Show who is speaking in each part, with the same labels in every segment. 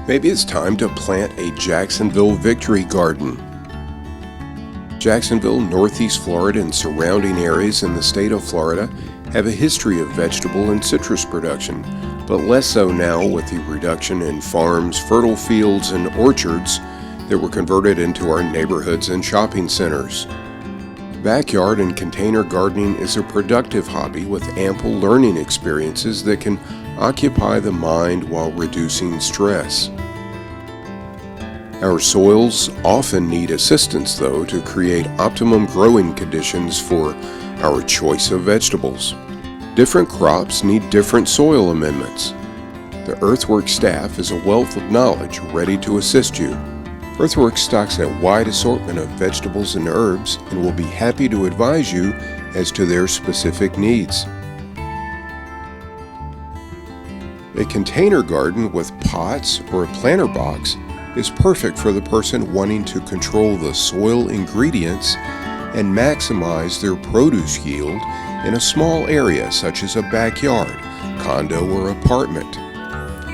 Speaker 1: Maybe it's time to plant a Jacksonville victory garden. Jacksonville, Northeast Florida, and surrounding areas in the state of Florida have a history of vegetable and citrus production, but less so now with the reduction in farms, fertile fields, and orchards that were converted into our neighborhoods and shopping centers. Backyard and container gardening is a productive hobby with ample learning experiences that can occupy the mind while reducing stress. Our soils often need assistance, though, to create optimum growing conditions for our choice of vegetables. Different crops need different soil amendments. The Earthworks staff is a wealth of knowledge ready to assist you. Earthworks stocks a wide assortment of vegetables and herbs and will be happy to advise you as to their specific needs. A container garden with pots or a planter box is perfect for the person wanting to control the soil ingredients and maximize their produce yield in a small area such as a backyard, condo, or apartment.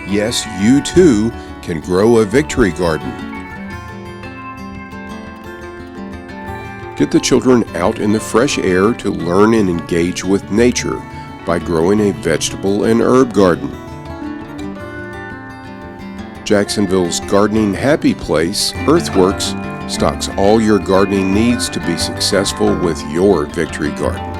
Speaker 1: Yes, you too can grow a victory garden. Get the children out in the fresh air to learn and engage with nature by growing a vegetable and herb garden. Jacksonville's gardening happy place, Earthworks, stocks all your gardening needs to be successful with your victory garden.